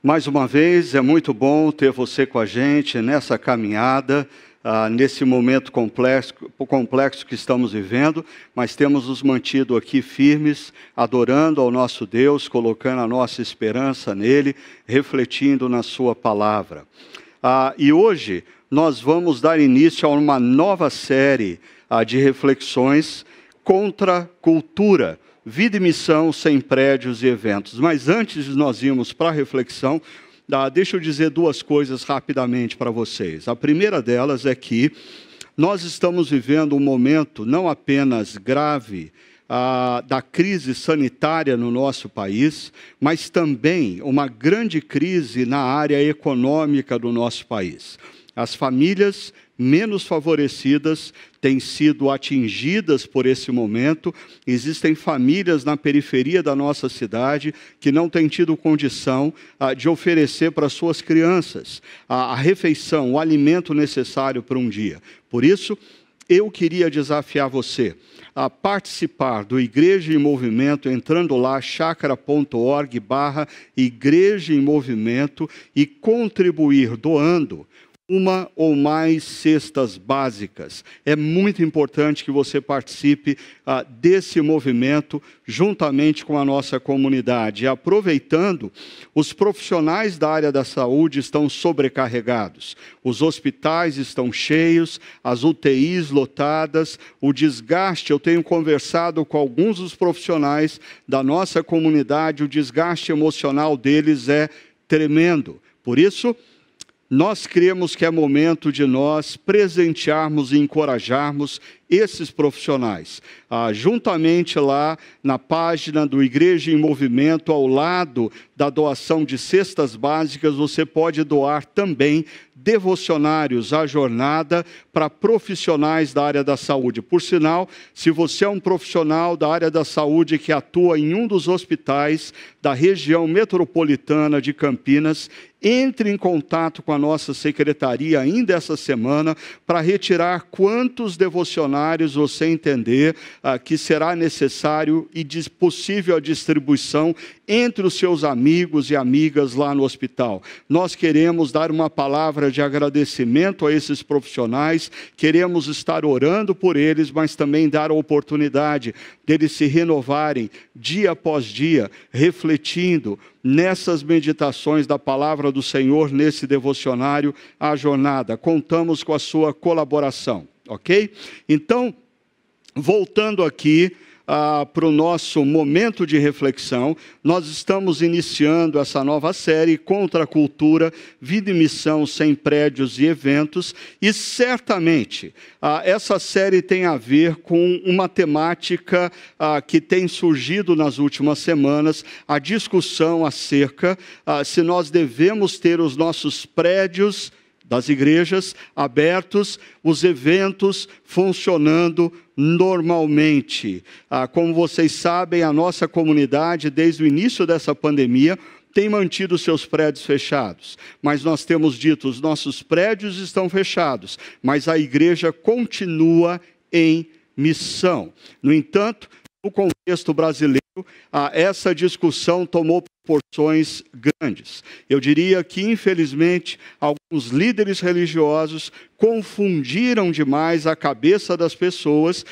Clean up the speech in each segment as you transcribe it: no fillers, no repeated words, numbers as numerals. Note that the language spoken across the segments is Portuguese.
Mais uma vez, é muito bom ter você com a gente nessa caminhada, nesse momento complexo que estamos vivendo, mas temos nos mantido aqui firmes, adorando ao nosso Deus, colocando a nossa esperança nele, refletindo na sua palavra. E hoje nós vamos dar início a uma nova série de reflexões contra a cultura, vida e missão sem prédios e eventos. Mas antes de nós irmos para a reflexão, deixa eu dizer duas coisas rapidamente para vocês. A primeira delas é que nós estamos vivendo um momento não apenas grave da crise sanitária no nosso país, mas também uma grande crise na área econômica do nosso país. As famílias menos favorecidas têm sido atingidas por esse momento. Existem famílias na periferia da nossa cidade que não têm tido condição de oferecer para suas crianças a refeição, o alimento necessário para um dia. Por isso, eu queria desafiar você a participar do Igreja em Movimento, entrando lá, chacra.org/Igreja em Movimento, e contribuir doando uma ou mais cestas básicas. É muito importante que você participe desse movimento juntamente com a nossa comunidade. E aproveitando, os profissionais da área da saúde estão sobrecarregados. Os hospitais estão cheios, as UTIs lotadas, o desgaste, eu tenho conversado com alguns dos profissionais da nossa comunidade, o desgaste emocional deles é tremendo. Por isso, nós cremos que é momento de nós presentearmos e encorajarmos esses profissionais. Juntamente lá na página do Igreja em Movimento, ao lado da doação de cestas básicas, você pode doar também devocionários à jornada para profissionais da área da saúde. Por sinal, se você é um profissional da área da saúde que atua em um dos hospitais da região metropolitana de Campinas, entre em contato com a nossa secretaria ainda essa semana para retirar quantos devocionários você entender que será necessário e possível a distribuição entre os seus amigos e amigas lá no hospital. Nós queremos dar uma palavra de agradecimento a esses profissionais, queremos estar orando por eles, mas também dar a oportunidade deles se renovarem dia após dia, refletindo nessas meditações da palavra do Senhor, nesse devocionário, a jornada. Contamos com a sua colaboração, ok? Então, voltando aqui para o nosso momento de reflexão, nós estamos iniciando essa nova série contra a cultura, vida e missão sem prédios e eventos, e certamente essa série tem a ver com uma temática que tem surgido nas últimas semanas, a discussão acerca se nós devemos ter os nossos prédios das igrejas abertos, os eventos funcionando normalmente. Como vocês sabem, a nossa comunidade, desde o início dessa pandemia, tem mantido seus prédios fechados. Mas nós temos dito, os nossos prédios estão fechados, mas a igreja continua em missão. No entanto, no contexto brasileiro, essa discussão tomou proporções grandes. Eu diria que, infelizmente, alguns líderes religiosos confundiram demais a cabeça das pessoas,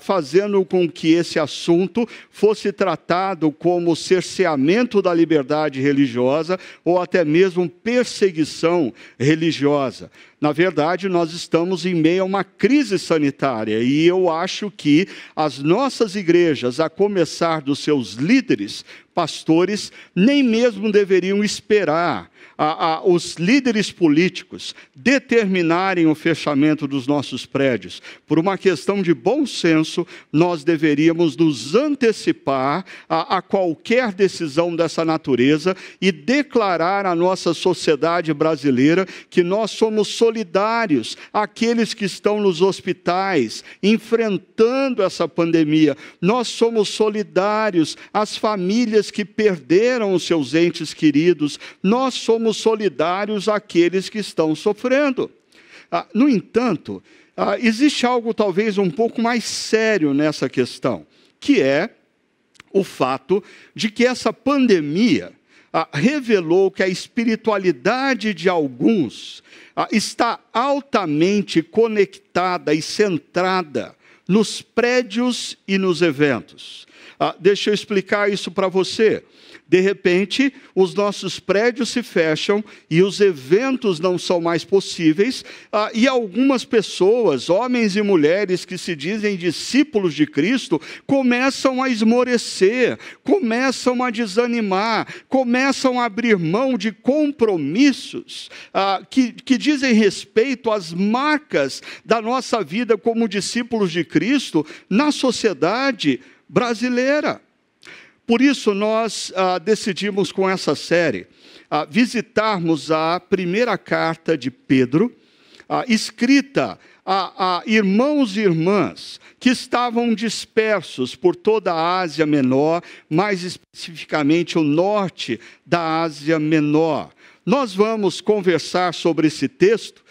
fazendo com que esse assunto fosse tratado como cerceamento da liberdade religiosa ou até mesmo perseguição religiosa. Na verdade, nós estamos em meio a uma crise sanitária e eu acho que as nossas igrejas, a começar dos seus líderes, pastores, nem mesmo deveriam esperar os líderes políticos determinarem o fechamento dos nossos prédios. Por uma questão de bom senso, nós deveríamos nos antecipar a qualquer decisão dessa natureza e declarar à nossa sociedade brasileira que nós somos solidários àqueles que estão nos hospitais, enfrentando essa pandemia. Nós somos solidários às famílias que perderam os seus entes queridos. Nós somos solidários àqueles que estão sofrendo. No entanto, existe algo talvez um pouco mais sério nessa questão, que é o fato de que essa pandemia revelou que a espiritualidade de alguns está altamente conectada e centrada nos prédios e nos eventos. Deixa eu explicar isso para você. De repente, os nossos prédios se fecham e os eventos não são mais possíveis, e algumas pessoas, homens e mulheres que se dizem discípulos de Cristo, começam a esmorecer, começam a desanimar, começam a abrir mão de compromissos que dizem respeito às marcas da nossa vida como discípulos de Cristo na sociedade brasileira. Por isso, nós decidimos, com essa série, visitarmos a primeira carta de Pedro, escrita a irmãos e irmãs que estavam dispersos por toda a Ásia Menor, mais especificamente o norte da Ásia Menor. Nós vamos conversar sobre esse texto,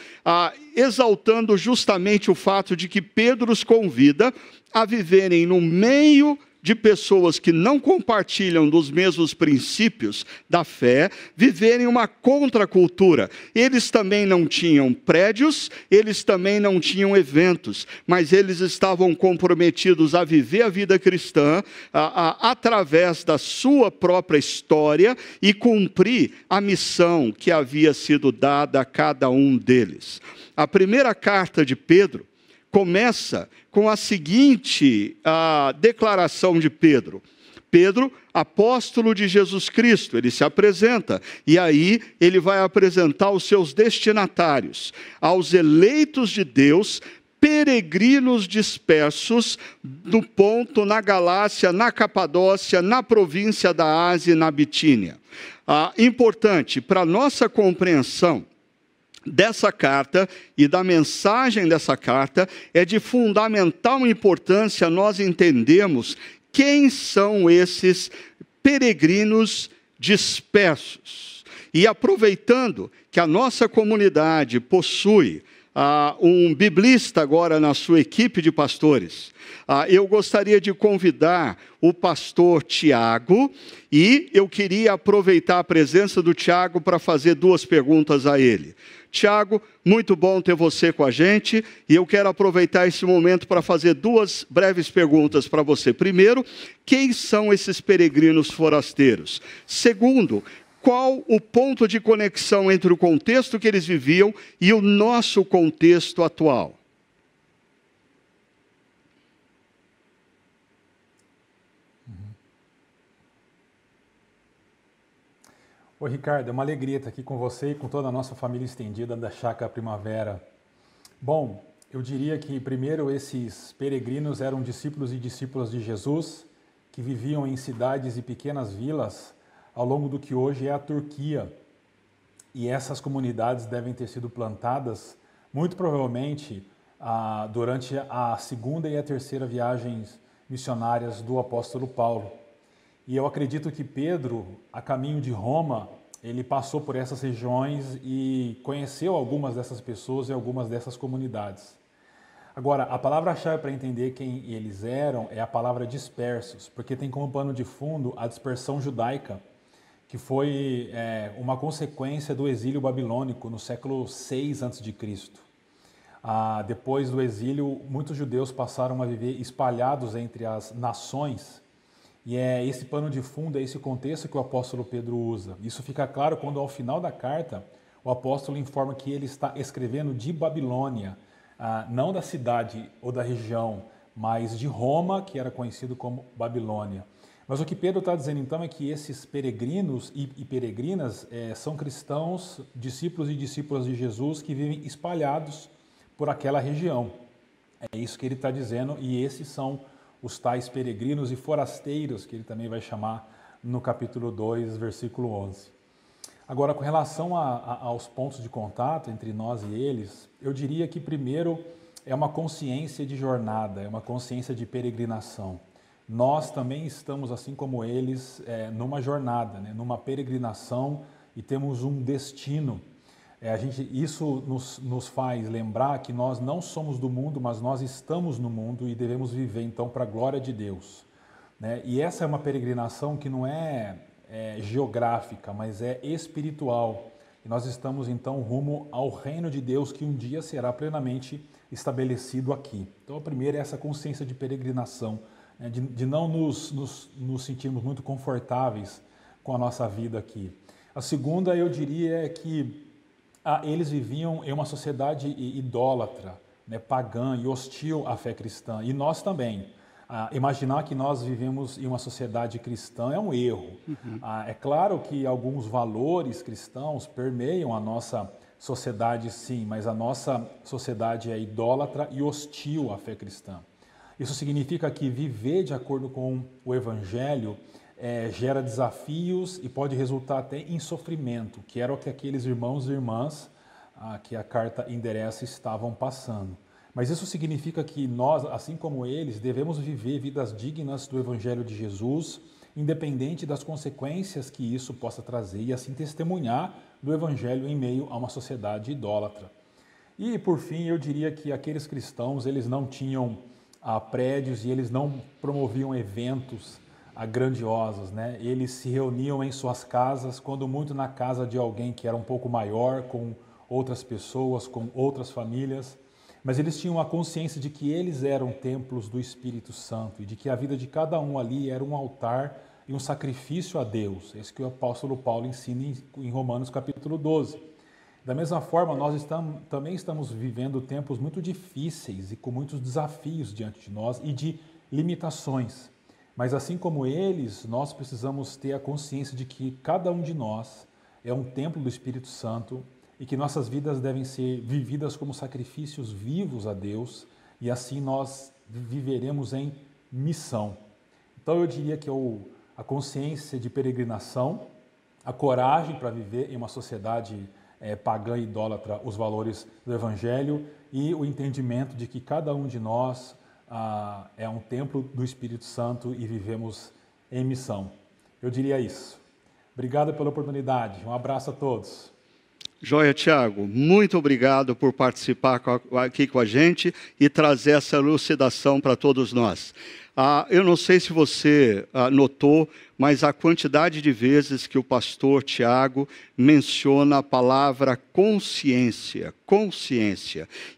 exaltando justamente o fato de que Pedro os convida a viverem no meio de pessoas que não compartilham dos mesmos princípios da fé, viverem uma contracultura. Eles também não tinham prédios, eles também não tinham eventos, mas eles estavam comprometidos a viver a vida cristã através da sua própria história e cumprir a missão que havia sido dada a cada um deles. A primeira carta de Pedro começa com a seguinte declaração de Pedro. Pedro, apóstolo de Jesus Cristo, ele se apresenta, e aí ele vai apresentar os seus destinatários, aos eleitos de Deus, peregrinos dispersos no Ponto, na Galácia, na Capadócia, na província da Ásia e na Bitínia. Importante, para nossa compreensão dessa carta e da mensagem dessa carta, é de fundamental importância nós entendermos quem são esses peregrinos dispersos. E aproveitando que a nossa comunidade possui um biblista agora na sua equipe de pastores, eu gostaria de convidar o pastor Tiago, e eu queria aproveitar a presença do Tiago para fazer duas perguntas a ele. Tiago, muito bom ter você com a gente, e eu quero aproveitar esse momento para fazer duas breves perguntas para você. Primeiro, quem são esses peregrinos forasteiros? Segundo, qual o ponto de conexão entre o contexto que eles viviam e o nosso contexto atual? Oi, Ricardo, é uma alegria estar aqui com você e com toda a nossa família estendida da Chácara Primavera. Bom, eu diria que primeiro esses peregrinos eram discípulos e discípulas de Jesus, que viviam em cidades e pequenas vilas ao longo do que hoje é a Turquia. E essas comunidades devem ter sido plantadas, muito provavelmente, durante a segunda e a terceira viagens missionárias do apóstolo Paulo. E eu acredito que Pedro, a caminho de Roma, ele passou por essas regiões e conheceu algumas dessas pessoas e algumas dessas comunidades. Agora, a palavra-chave para entender quem eles eram é a palavra dispersos, porque tem como pano de fundo a dispersão judaica, que foi uma consequência do exílio babilônico no século 6 a.C. Depois do exílio, muitos judeus passaram a viver espalhados entre as nações. E é esse pano de fundo, é esse contexto que o apóstolo Pedro usa. Isso fica claro quando, ao final da carta, o apóstolo informa que ele está escrevendo de Babilônia, não da cidade ou da região, mas de Roma, que era conhecido como Babilônia. Mas o que Pedro está dizendo, então, é que esses peregrinos e peregrinas são cristãos, discípulos e discípulas de Jesus, que vivem espalhados por aquela região. É isso que ele está dizendo, e esses são os tais peregrinos e forasteiros, que ele também vai chamar no capítulo 2, versículo 11. Agora, com relação aos pontos de contato entre nós e eles, eu diria que primeiro é uma consciência de jornada, é uma consciência de peregrinação. Nós também estamos, assim como eles, numa jornada, numa peregrinação, e temos um destino. Isso nos faz lembrar que nós não somos do mundo, mas nós estamos no mundo e devemos viver, então, para a glória de Deus. E essa é uma peregrinação que não é geográfica, mas é espiritual. E nós estamos então rumo ao reino de Deus que um dia será plenamente estabelecido aqui. Então a primeira é essa consciência de peregrinação, né, de não nos sentirmos muito confortáveis com a nossa vida aqui. A segunda, eu diria, é que eles viviam em uma sociedade idólatra, né, pagã e hostil à fé cristã. E nós também. Imaginar que nós vivemos em uma sociedade cristã é um erro. É claro que alguns valores cristãos permeiam a nossa sociedade, sim, mas a nossa sociedade é idólatra e hostil à fé cristã. Isso significa que viver de acordo com o Evangelho gera desafios e pode resultar até em sofrimento, que era o que aqueles irmãos e irmãs que a carta endereça estavam passando. Mas isso significa que nós, assim como eles, devemos viver vidas dignas do Evangelho de Jesus, independente das consequências que isso possa trazer, e assim testemunhar do Evangelho em meio a uma sociedade idólatra. E, por fim, eu diria que aqueles cristãos, eles não tinham prédios e eles não promoviam eventos grandiosos, né? Eles se reuniam em suas casas, quando muito na casa de alguém que era um pouco maior, com outras pessoas, com outras famílias. Mas eles tinham a consciência de que eles eram templos do Espírito Santo e de que a vida de cada um ali era um altar e um sacrifício a Deus. É isso que o apóstolo Paulo ensina em Romanos capítulo 12. Da mesma forma, nós também estamos vivendo tempos muito difíceis e com muitos desafios diante de nós e de limitações. Mas assim como eles, nós precisamos ter a consciência de que cada um de nós é um templo do Espírito Santo e que nossas vidas devem ser vividas como sacrifícios vivos a Deus, e assim nós viveremos em missão. Então eu diria que a consciência de peregrinação, a coragem para viver em uma sociedade pagã e idólatra os valores do Evangelho e o entendimento de que cada um de nós é um templo do Espírito Santo e vivemos em missão. Eu diria isso. Obrigado pela oportunidade. Um abraço a todos. Joia, Tiago, muito obrigado por participar aqui com a gente e trazer essa elucidação para todos nós. Eu não sei se você notou, mas a quantidade de vezes que o pastor Tiago menciona a palavra consciência.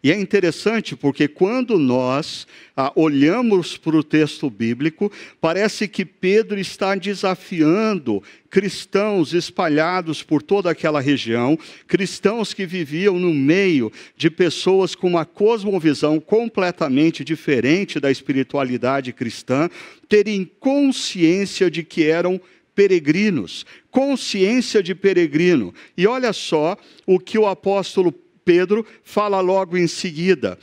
E é interessante porque quando nós olhamos para o texto bíblico, parece que Pedro está desafiando cristãos espalhados por toda aquela região, cristãos que viviam no meio de pessoas com uma cosmovisão completamente diferente da espiritualidade cristã, terem consciência de que eram peregrinos, consciência de peregrino. E olha só o que o apóstolo Pedro fala logo em seguida: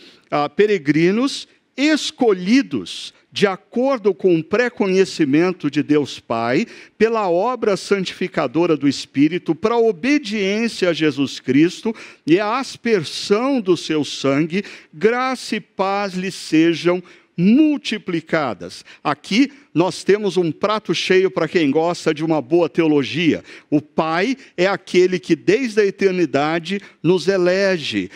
peregrinos escolhidos de acordo com o pré-conhecimento de Deus Pai, pela obra santificadora do Espírito, para a obediência a Jesus Cristo e a aspersão do seu sangue, graça e paz lhes sejam multiplicadas. Aqui nós temos um prato cheio para quem gosta de uma boa teologia. O Pai é aquele que desde a eternidade nos elege,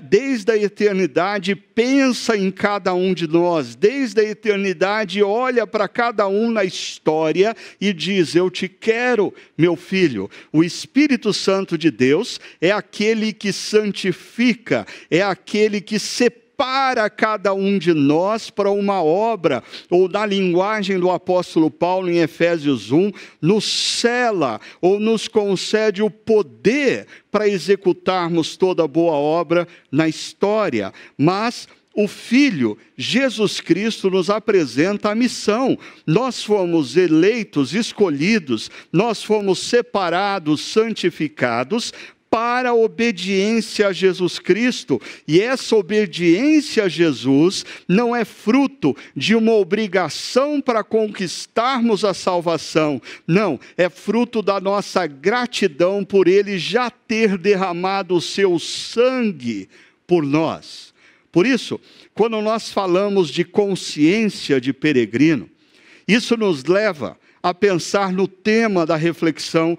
desde a eternidade pensa em cada um de nós, desde a eternidade olha para cada um na história e diz: eu te quero, meu filho. O Espírito Santo de Deus é aquele que santifica, é aquele que separa cada um de nós para uma obra, ou na linguagem do apóstolo Paulo em Efésios 1, nos cela ou nos concede o poder para executarmos toda boa obra na história. Mas o Filho, Jesus Cristo, nos apresenta a missão. Nós fomos eleitos, escolhidos, nós fomos separados, santificados, para a obediência a Jesus Cristo. E essa obediência a Jesus não é fruto de uma obrigação para conquistarmos a salvação. Não, é fruto da nossa gratidão por Ele já ter derramado o seu sangue por nós. Por isso, quando nós falamos de consciência de peregrino, isso nos leva a pensar no tema da reflexão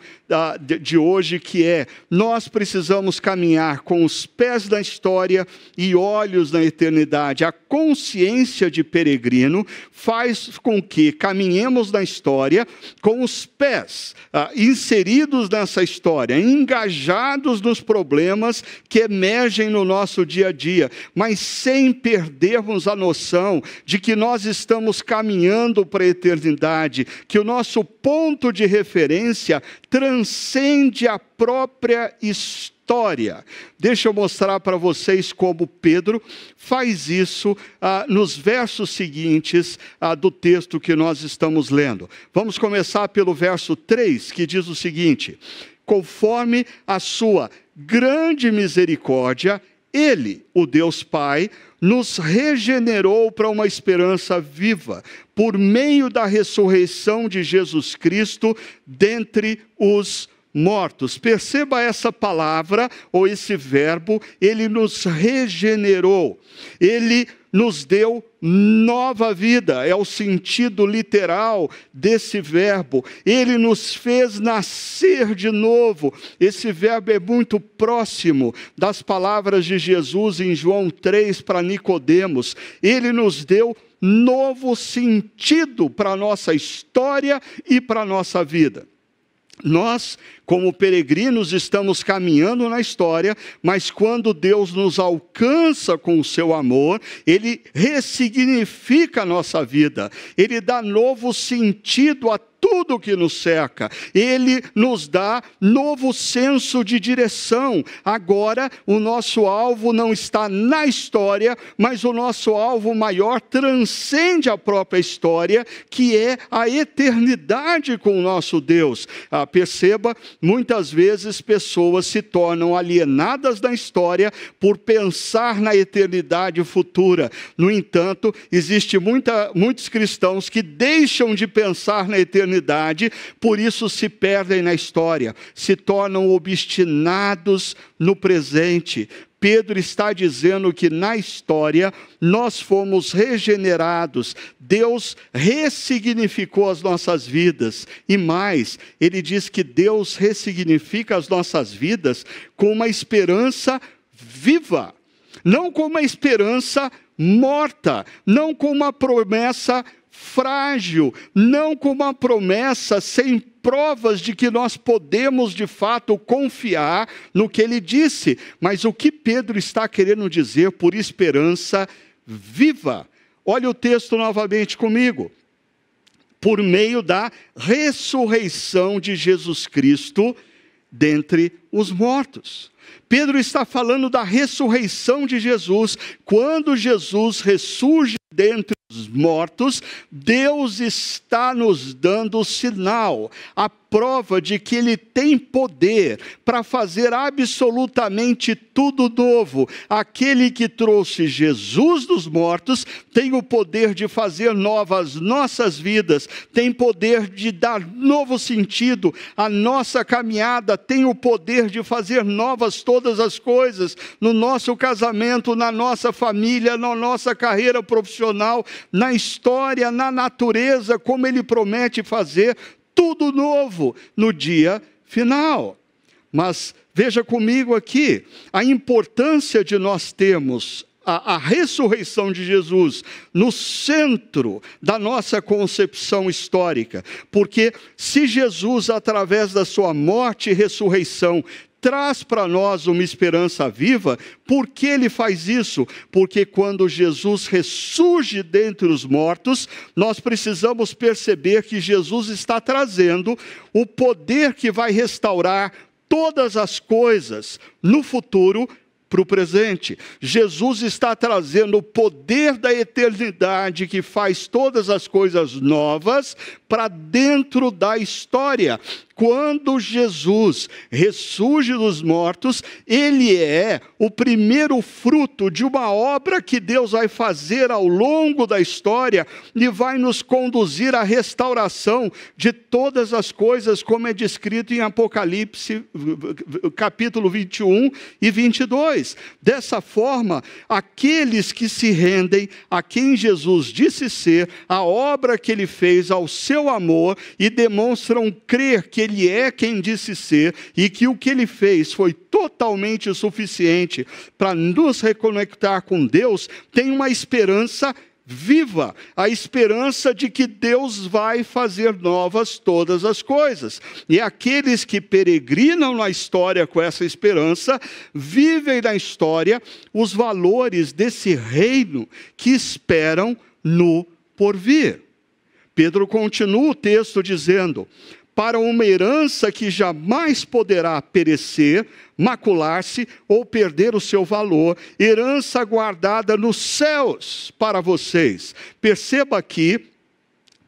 de hoje, que é: nós precisamos caminhar com os pés na história e olhos na eternidade. A consciência de peregrino faz com que caminhemos na história com os pés inseridos nessa história, engajados nos problemas que emergem no nosso dia a dia, mas sem perdermos a noção de que nós estamos caminhando para a eternidade, que o nosso ponto de referência transcende a própria história. Deixa eu mostrar para vocês como Pedro faz isso nos versos seguintes do texto que nós estamos lendo. Vamos começar pelo verso 3, que diz o seguinte: conforme a sua grande misericórdia, Ele, o Deus Pai, nos regenerou para uma esperança viva, por meio da ressurreição de Jesus Cristo dentre os mortos. Perceba essa palavra, ou esse verbo: Ele nos regenerou. Ele nos deu nova vida, é o sentido literal desse verbo. Ele nos fez nascer de novo. Esse verbo é muito próximo das palavras de Jesus em João 3 para Nicodemos. Ele nos deu novo sentido para a nossa história e para a nossa vida. Nós, como peregrinos, estamos caminhando na história, mas quando Deus nos alcança com o seu amor, Ele ressignifica a nossa vida. Ele dá novo sentido a tudo que nos cerca. Ele nos dá novo senso de direção. Agora, o nosso alvo não está na história, mas o nosso alvo maior transcende a própria história, que é a eternidade com o nosso Deus. Perceba, muitas vezes pessoas se tornam alienadas da história por pensar na eternidade futura. No entanto, existem muitos cristãos que deixam de pensar na eternidade, por isso se perdem na história, se tornam obstinados no presente. Pedro está dizendo que na história nós fomos regenerados, Deus ressignificou as nossas vidas, e mais, ele diz que Deus ressignifica as nossas vidas com uma esperança viva, não com uma esperança morta, não com uma promessa frágil, não com uma promessa sem provas de que nós podemos de fato confiar no que ele disse. Mas o que Pedro está querendo dizer por esperança viva? Olha o texto novamente comigo. Por meio da ressurreição de Jesus Cristo dentre os mortos. Pedro está falando da ressurreição de Jesus. Quando Jesus ressurge dentre os mortos, Deus está nos dando o sinal, a prova de que Ele tem poder para fazer absolutamente tudo novo. Aquele que trouxe Jesus dos mortos tem o poder de fazer novas nossas vidas, tem poder de dar novo sentido à nossa caminhada, tem o poder de fazer novas todas as coisas, no nosso casamento, na nossa família, na nossa carreira profissional, na história, na natureza, como Ele promete fazer tudo novo no dia final. Mas veja comigo aqui a importância de nós termos a ressurreição de Jesus no centro da nossa concepção histórica, porque se Jesus, através da sua morte e ressurreição, traz para nós uma esperança viva, por que Ele faz isso? Porque quando Jesus ressurge dentre os mortos, nós precisamos perceber que Jesus está trazendo o poder que vai restaurar todas as coisas no futuro para o presente. Jesus está trazendo o poder da eternidade que faz todas as coisas novas para dentro da história. quando Jesus ressurge dos mortos, ele é o primeiro fruto de uma obra que Deus vai fazer ao longo da história e vai nos conduzir à restauração de todas as coisas, como é descrito em Apocalipse, capítulo 21 e 22. Dessa forma, aqueles que se rendem a quem Jesus disse ser, a obra que ele fez ao seu amor e demonstram crer que ele é quem disse ser e que o que ele fez foi totalmente suficiente para nos reconectar com Deus, tem uma esperança viva, a esperança de que Deus vai fazer novas todas as coisas. E aqueles que peregrinam na história com essa esperança, vivem na história os valores desse reino que esperam no porvir. Pedro continua o texto dizendo: para uma herança que jamais poderá perecer, macular-se ou perder o seu valor, herança guardada nos céus para vocês. Perceba aqui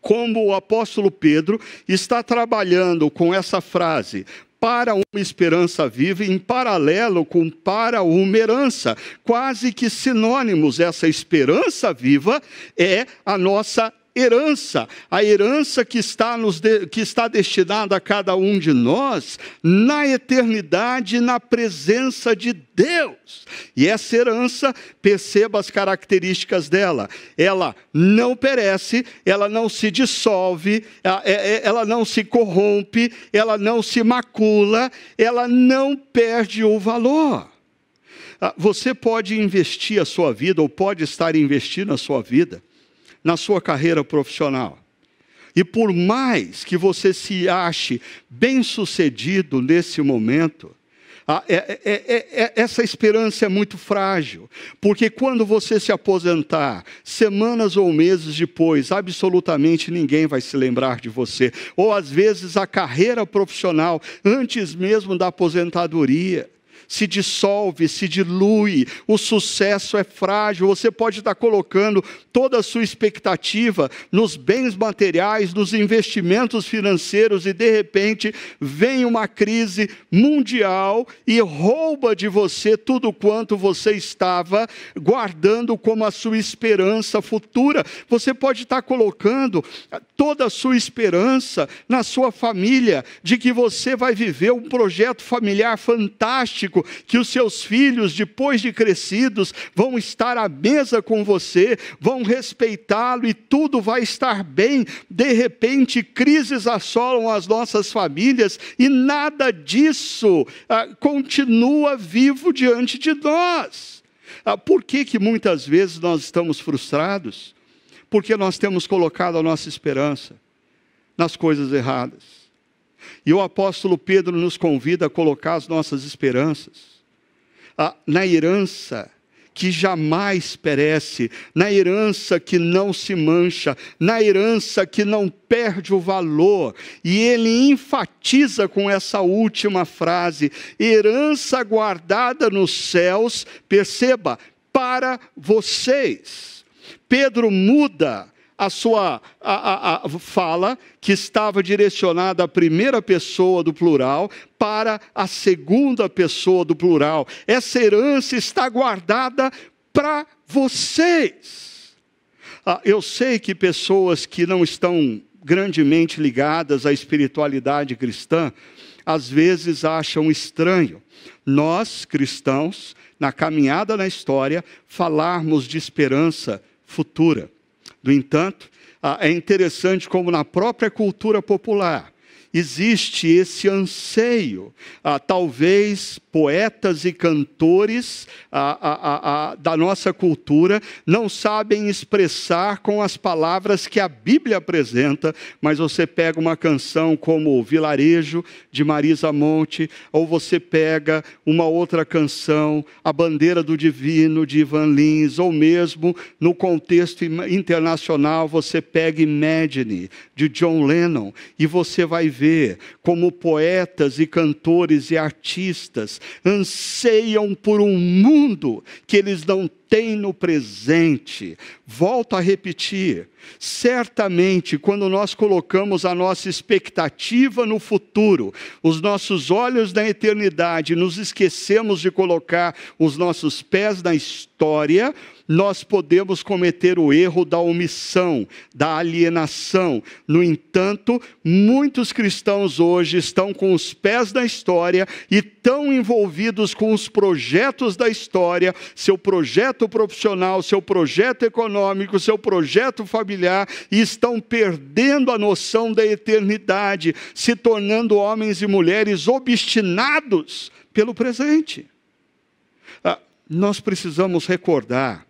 como o apóstolo Pedro está trabalhando com essa frase, para uma esperança viva, em paralelo com para uma herança, quase que sinônimos. Essa esperança viva é a nossa herança, a herança que está destinada a cada um de nós na eternidade, na presença de Deus. E essa herança, perceba as características dela, ela não perece, ela não se dissolve, ela não se corrompe, ela não se macula, ela não perde o valor. Você pode investir a sua vida, ou pode estar investindo a sua vida, na sua carreira profissional. E por mais que você se ache bem-sucedido nesse momento, essa esperança é muito frágil, porque quando você se aposentar, semanas ou meses depois, absolutamente ninguém vai se lembrar de você. Ou às vezes a carreira profissional, antes mesmo da aposentadoria, se dissolve, se dilui, o sucesso é frágil, você pode estar colocando toda a sua expectativa nos bens materiais, nos investimentos financeiros, e de repente vem uma crise mundial e rouba de você tudo quanto você estava guardando como a sua esperança futura. Você pode estar colocando toda a sua esperança na sua família, de que você vai viver um projeto familiar fantástico, que os seus filhos, depois de crescidos, vão estar à mesa com você, vão respeitá-lo e tudo vai estar bem. De repente, crises assolam as nossas famílias e nada disso continua vivo diante de nós. Por que muitas vezes nós estamos frustrados? Porque nós temos colocado a nossa esperança nas coisas erradas. E o apóstolo Pedro nos convida a colocar as nossas esperanças na herança que jamais perece, na herança que não se mancha, na herança que não perde o valor. E ele enfatiza com essa última frase: herança guardada nos céus, perceba, para vocês. Pedro muda a sua fala, que estava direcionada à primeira pessoa do plural, para a segunda pessoa do plural. Essa herança está guardada para vocês. Eu sei que pessoas que não estão grandemente ligadas à espiritualidade cristã, às vezes acham estranho nós, cristãos, na caminhada na história, falarmos de esperança futura. No entanto, é interessante como na própria cultura popular existe esse anseio. Talvez poetas e cantores da nossa cultura não sabem expressar com as palavras que a Bíblia apresenta, mas você pega uma canção como Vilarejo, de Marisa Monte, ou você pega uma outra canção, A Bandeira do Divino, de Ivan Lins, ou mesmo no contexto internacional, você pega Imagine, de John Lennon, e você vai ver como poetas e cantores e artistas anseiam por um mundo que eles não tem no presente. Volto a repetir, certamente quando nós colocamos a nossa expectativa no futuro, os nossos olhos na eternidade, nos esquecemos de colocar os nossos pés na história, nós podemos cometer o erro da omissão, da alienação. No entanto, muitos cristãos hoje estão com os pés na história e tão envolvidos com os projetos da história, seu projeto profissional, seu projeto econômico, seu projeto familiar, e estão perdendo a noção da eternidade, se tornando homens e mulheres obstinados pelo presente. Nós precisamos recordar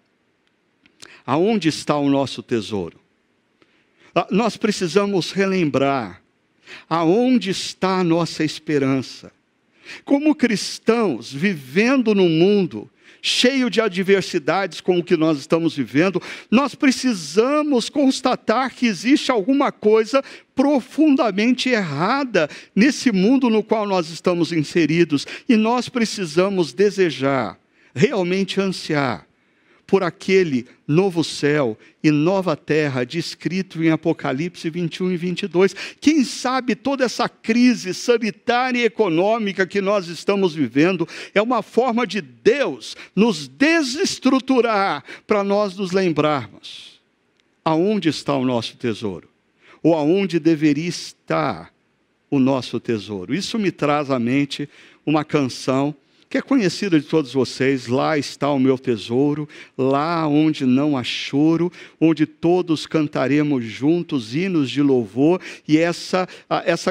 aonde está o nosso tesouro. Nós precisamos relembrar aonde está a nossa esperança. Como cristãos, vivendo no mundo cheio de adversidades como o que nós estamos vivendo, nós precisamos constatar que existe alguma coisa profundamente errada nesse mundo no qual nós estamos inseridos. E nós precisamos desejar, realmente ansiar, por aquele novo céu e nova terra descrito em Apocalipse 21 e 22. Quem sabe toda essa crise sanitária e econômica que nós estamos vivendo é uma forma de Deus nos desestruturar para nós nos lembrarmos aonde está o nosso tesouro, ou aonde deveria estar o nosso tesouro. Isso me traz à mente uma canção que é conhecida de todos vocês: lá está o meu tesouro, lá onde não há choro, onde todos cantaremos juntos hinos de louvor. E essa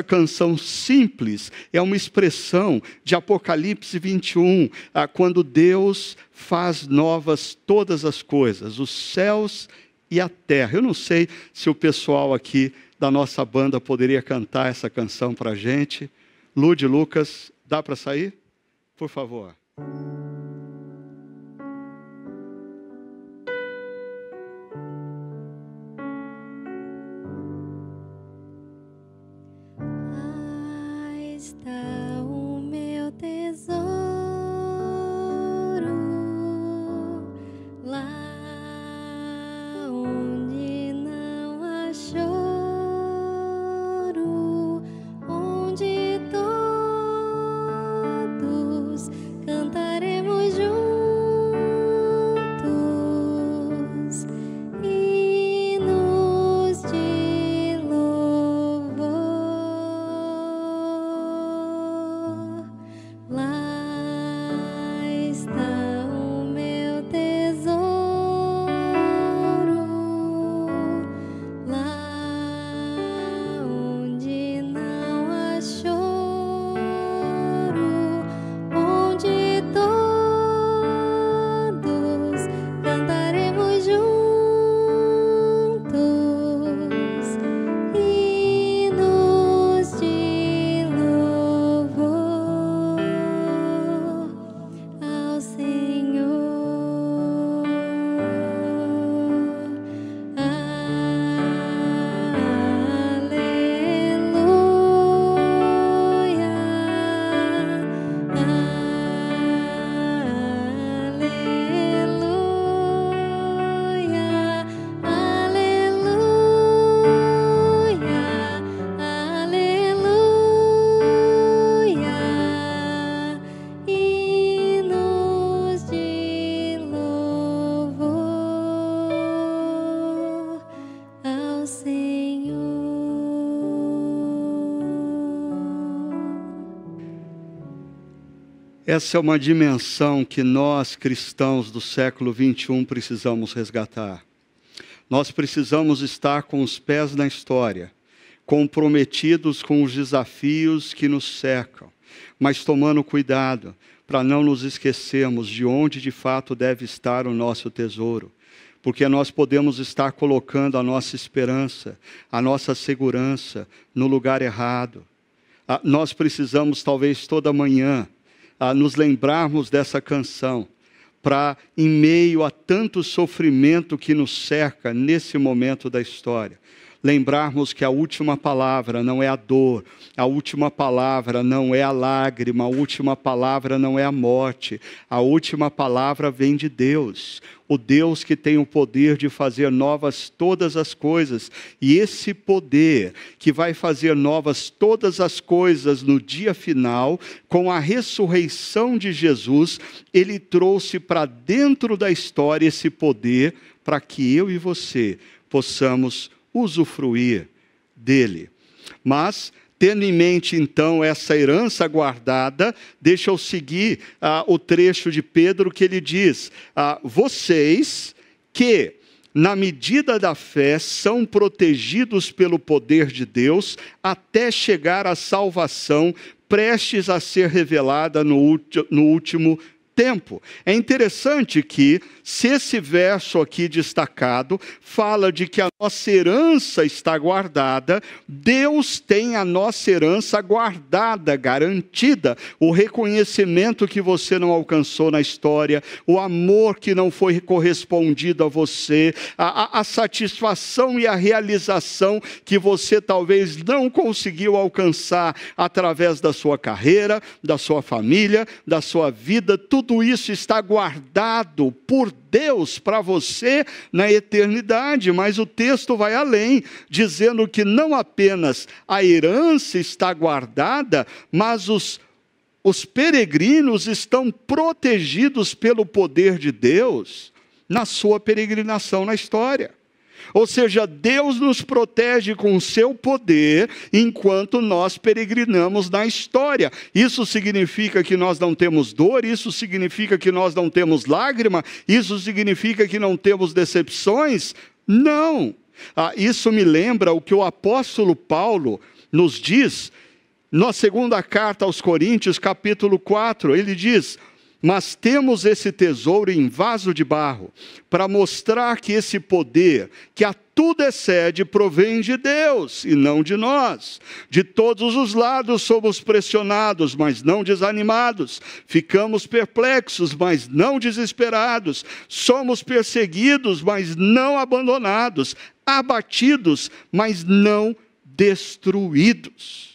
canção simples é uma expressão de Apocalipse 21, quando Deus faz novas todas as coisas, os céus e a terra. Eu não sei se o pessoal aqui da nossa banda poderia cantar essa canção para a gente. Lud, Lucas, dá para sair? Por favor. Lá está o meu tesouro, lá onde não há choro, onde todos cantaremos juntos hinos de louvor. Lá está o meu tesouro, lá onde não há choro, onde todos cantaremos juntos hinos de louvor ao Senhor. Hinos de louvor ao Senhor. Essa é uma dimensão que nós, cristãos do século 21, precisamos resgatar. Nós precisamos estar com os pés na história, comprometidos com os desafios que nos cercam, mas tomando cuidado para não nos esquecermos de onde de fato deve estar o nosso tesouro, porque nós podemos estar colocando a nossa esperança, a nossa segurança no lugar errado. Nós precisamos, talvez toda manhã, nos lembrarmos dessa canção, para, em meio a tanto sofrimento que nos cerca nesse momento da história, lembrarmos que a última palavra não é a dor, a última palavra não é a lágrima, a última palavra não é a morte, a última palavra vem de Deus, o Deus que tem o poder de fazer novas todas as coisas, e esse poder que vai fazer novas todas as coisas no dia final, com a ressurreição de Jesus, ele trouxe para dentro da história esse poder para que eu e você possamos usufruir dele. Mas, tendo em mente, então, essa herança guardada, deixa eu seguir o trecho de Pedro que ele diz, vocês que, na medida da fé, são protegidos pelo poder de Deus, até chegar à salvação, prestes a ser revelada no último tempo. É interessante que, se esse verso aqui destacado fala de que a nossa herança está guardada, Deus tem a nossa herança guardada, garantida, o reconhecimento que você não alcançou na história, o amor que não foi correspondido a você, a satisfação e a realização que você talvez não conseguiu alcançar através da sua carreira, da sua família, da sua vida, tudo isso está guardado por Deus para você na eternidade, mas o texto vai além, dizendo que não apenas a herança está guardada, mas os peregrinos estão protegidos pelo poder de Deus na sua peregrinação na história. Ou seja, Deus nos protege com o seu poder enquanto nós peregrinamos na história. Isso significa que nós não temos dor, isso significa que nós não temos lágrima, isso significa que não temos decepções? Não. Isso me lembra o que o apóstolo Paulo nos diz na segunda carta aos Coríntios, capítulo 4, ele diz: mas temos esse tesouro em vaso de barro, para mostrar que esse poder, que a tudo excede, provém de Deus e não de nós. De todos os lados somos pressionados, mas não desanimados. Ficamos perplexos, mas não desesperados. Somos perseguidos, mas não abandonados. Abatidos, mas não destruídos.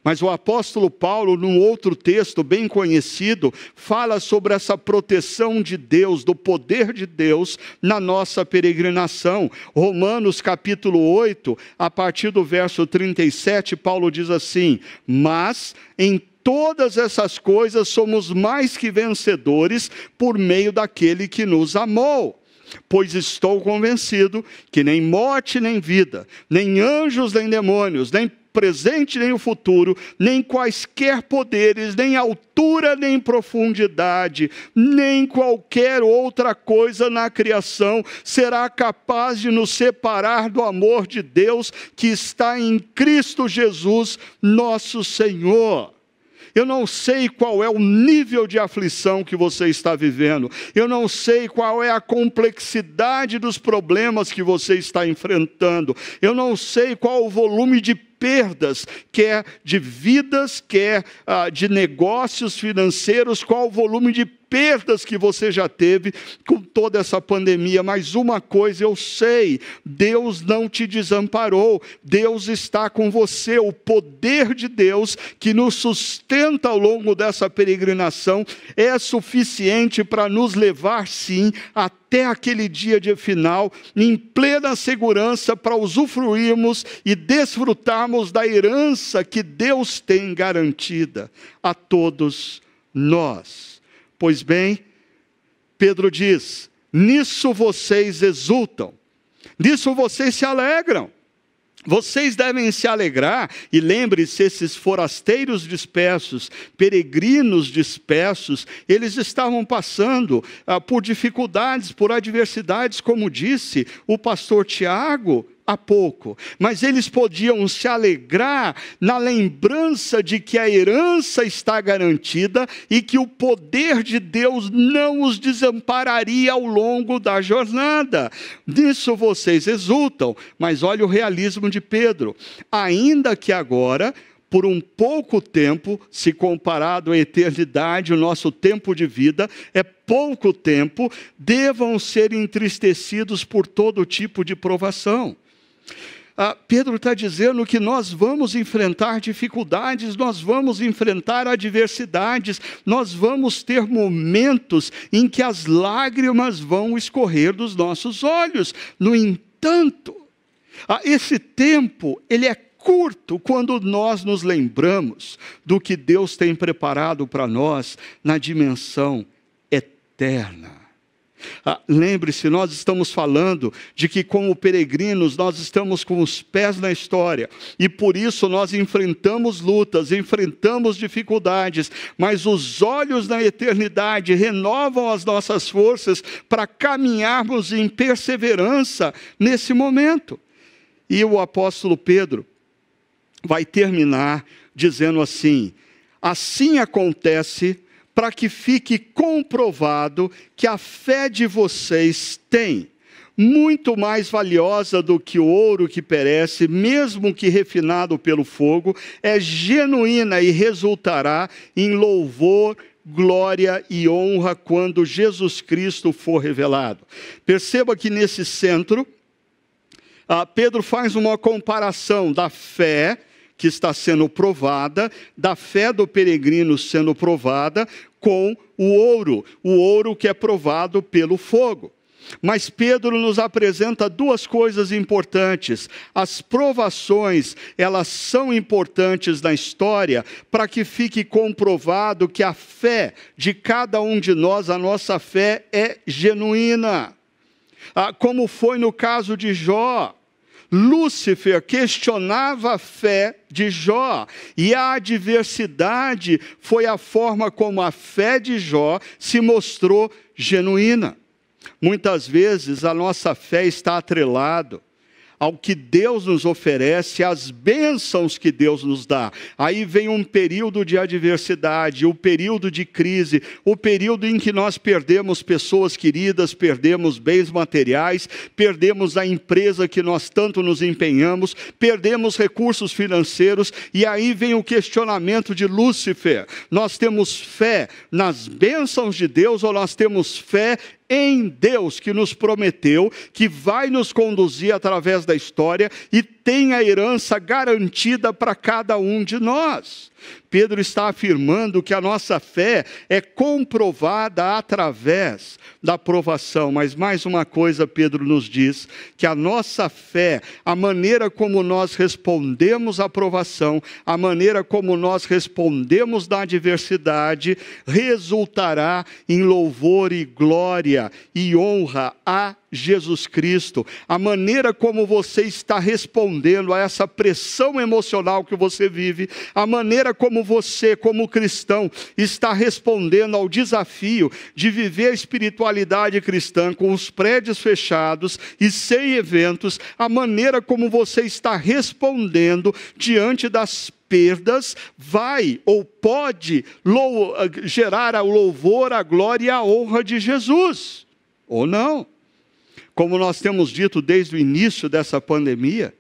Mas o apóstolo Paulo, num outro texto bem conhecido, fala sobre essa proteção de Deus, do poder de Deus na nossa peregrinação. Romanos capítulo 8, a partir do verso 37, Paulo diz assim: mas em todas essas coisas somos mais que vencedores por meio daquele que nos amou. Pois estou convencido que nem morte nem vida, nem anjos nem demônios, nem presente nem o futuro, nem quaisquer poderes, nem altura nem profundidade, nem qualquer outra coisa na criação será capaz de nos separar do amor de Deus que está em Cristo Jesus, nosso Senhor. Eu não sei qual é o nível de aflição que você está vivendo. Eu não sei qual é a complexidade dos problemas que você está enfrentando. Eu não sei qual o volume de perdas, quer de vidas, quer de negócios financeiros, qual o volume de perdas que você já teve com toda essa pandemia, mas uma coisa eu sei: Deus não te desamparou, Deus está com você. O poder de Deus que nos sustenta ao longo dessa peregrinação é suficiente para nos levar, sim, até aquele dia de final, em plena segurança, para usufruirmos e desfrutarmos da herança que Deus tem garantida a todos nós. Pois bem, Pedro diz: nisso vocês exultam, nisso vocês se alegram. Vocês devem se alegrar, e lembre-se, esses forasteiros dispersos, peregrinos dispersos, eles estavam passando por dificuldades, por adversidades, como disse o pastor Tiago há pouco, mas eles podiam se alegrar na lembrança de que a herança está garantida e que o poder de Deus não os desampararia ao longo da jornada. Nisso vocês exultam, mas olha o realismo de Pedro: ainda que agora, por um pouco tempo, se comparado à eternidade, o nosso tempo de vida é pouco tempo, devam ser entristecidos por todo tipo de provação. Pedro está dizendo que nós vamos enfrentar dificuldades, nós vamos enfrentar adversidades, nós vamos ter momentos em que as lágrimas vão escorrer dos nossos olhos. No entanto, esse tempo, ele é curto quando nós nos lembramos do que Deus tem preparado para nós na dimensão eterna. Lembre-se, nós estamos falando de que como peregrinos nós estamos com os pés na história e por isso nós enfrentamos lutas, enfrentamos dificuldades, mas os olhos na eternidade renovam as nossas forças para caminharmos em perseverança nesse momento. E o apóstolo Pedro vai terminar dizendo assim: assim acontece para que fique comprovado que a fé de vocês tem, muito mais valiosa do que o ouro que perece, mesmo que refinado pelo fogo, é genuína e resultará em louvor, glória e honra quando Jesus Cristo for revelado. Perceba que nesse centro, Pedro faz uma comparação da fé que está sendo provada, da fé do peregrino sendo provada, com o ouro que é provado pelo fogo. Mas Pedro nos apresenta duas coisas importantes. As provações, elas são importantes na história para que fique comprovado que a fé de cada um de nós, a nossa fé é genuína. Como foi no caso de Jó. Lúcifer questionava a fé de Jó, e a adversidade foi a forma como a fé de Jó se mostrou genuína. Muitas vezes a nossa fé está atrelada ao que Deus nos oferece, às bênçãos que Deus nos dá. Aí vem um período de adversidade, o período de crise, o período em que nós perdemos pessoas queridas, perdemos bens materiais, perdemos a empresa que nós tanto nos empenhamos, perdemos recursos financeiros, e aí vem o questionamento de Lúcifer: nós temos fé nas bênçãos de Deus ou nós temos fé em Deus, que nos prometeu que vai nos conduzir através da história e tem a herança garantida para cada um de nós? Pedro está afirmando que a nossa fé é comprovada através da provação. Mas mais uma coisa Pedro nos diz, que a nossa fé, a maneira como nós respondemos à provação, a maneira como nós respondemos na adversidade, resultará em louvor e glória e honra a Jesus Cristo. A maneira como você está respondendo a essa pressão emocional que você vive, a maneira como você, como cristão, está respondendo ao desafio de viver a espiritualidade cristã com os prédios fechados e sem eventos, a maneira como você está respondendo diante das perdas, vai ou pode gerar o louvor, a glória e a honra de Jesus, ou não. Como nós temos dito desde o início dessa pandemia,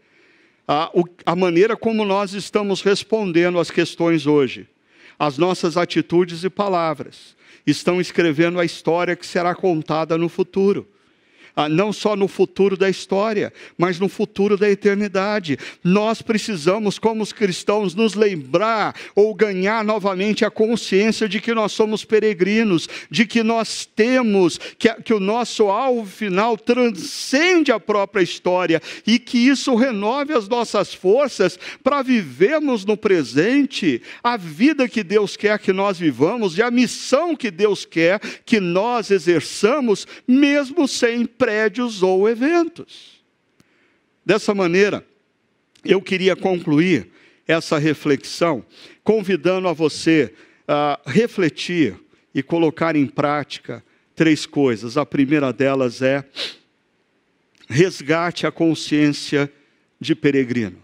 a maneira como nós estamos respondendo às questões hoje, as nossas atitudes e palavras, estão escrevendo a história que será contada no futuro. Não só no futuro da história, mas no futuro da eternidade. Nós precisamos, como os cristãos, nos lembrar ou ganhar novamente a consciência de que nós somos peregrinos, de que nós temos, que o nosso alvo final transcende a própria história e que isso renove as nossas forças para vivermos no presente a vida que Deus quer que nós vivamos e a missão que Deus quer que nós exerçamos, mesmo sem prédios ou eventos. Dessa maneira, eu queria concluir essa reflexão, convidando a você a refletir e colocar em prática 3 coisas. A primeira delas é: resgate a consciência de peregrino.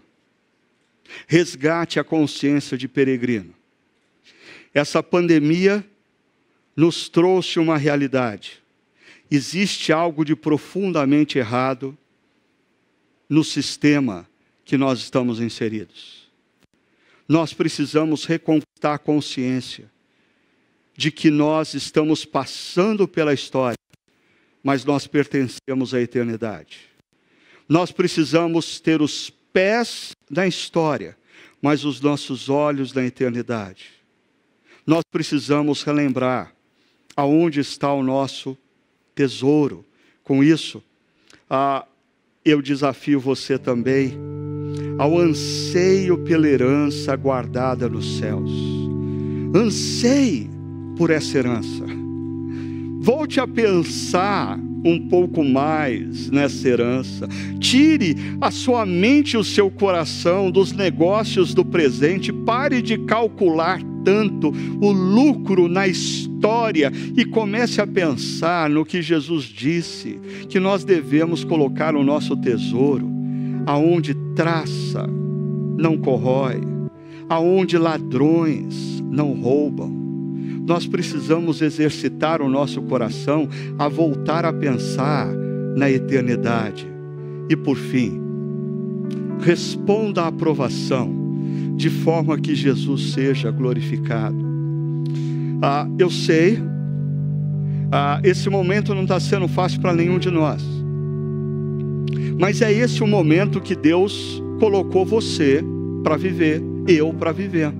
Resgate a consciência de peregrino. Essa pandemia nos trouxe uma realidade. Existe algo de profundamente errado no sistema que nós estamos inseridos. Nós precisamos reconquistar a consciência de que nós estamos passando pela história, mas nós pertencemos à eternidade. Nós precisamos ter os pés na história, mas os nossos olhos na eternidade. Nós precisamos relembrar aonde está o nosso tesouro. Com isso, eu desafio você também ao anseio pela herança guardada nos céus. Anseie por essa herança. Volte a pensar um pouco mais nessa herança. Tire a sua mente e o seu coração dos negócios do presente. Pare de calcular tanto o lucro na história e comece a pensar no que Jesus disse, que nós devemos colocar o nosso tesouro aonde traça não corrói, aonde ladrões não roubam. Nós precisamos exercitar o nosso coração a voltar a pensar na eternidade. E por fim, responda à aprovação, de forma que Jesus seja glorificado. Eu sei, esse momento não está sendo fácil para nenhum de nós. Mas é esse o momento que Deus colocou você para viver, eu para viver.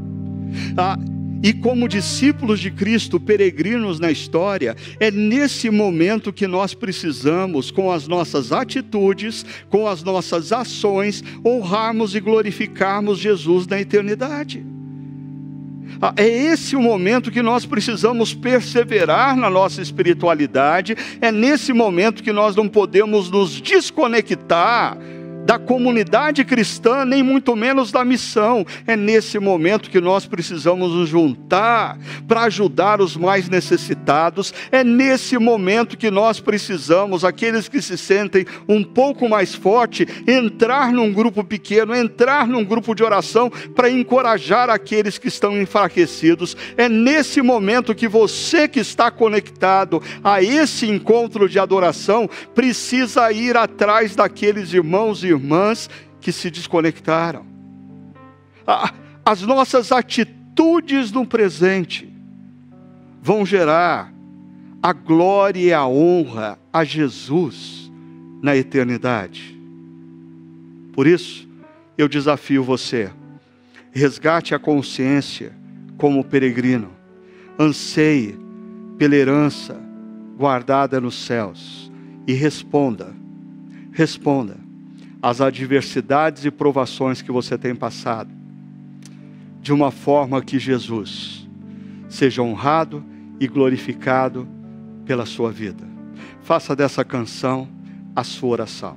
E como discípulos de Cristo, peregrinos na história, é nesse momento que nós precisamos, com as nossas atitudes, com as nossas ações, honrarmos e glorificarmos Jesus na eternidade. É esse o momento que nós precisamos perseverar na nossa espiritualidade, é nesse momento que nós não podemos nos desconectar da comunidade cristã, nem muito menos da missão. É nesse momento que nós precisamos nos juntar para ajudar os mais necessitados. É nesse momento que nós precisamos, aqueles que se sentem um pouco mais fortes, entrar num grupo pequeno, entrar num grupo de oração para encorajar aqueles que estão enfraquecidos. É nesse momento que você que está conectado a esse encontro de adoração precisa ir atrás daqueles irmãos e irmãs que se desconectaram. As nossas atitudes no presente vão gerar a glória e a honra a Jesus na eternidade. Por isso, eu desafio você, resgate a consciência como peregrino, anseie pela herança guardada nos céus e responda às adversidades e provações que você tem passado, de uma forma que Jesus seja honrado e glorificado pela sua vida. Faça dessa canção a sua oração.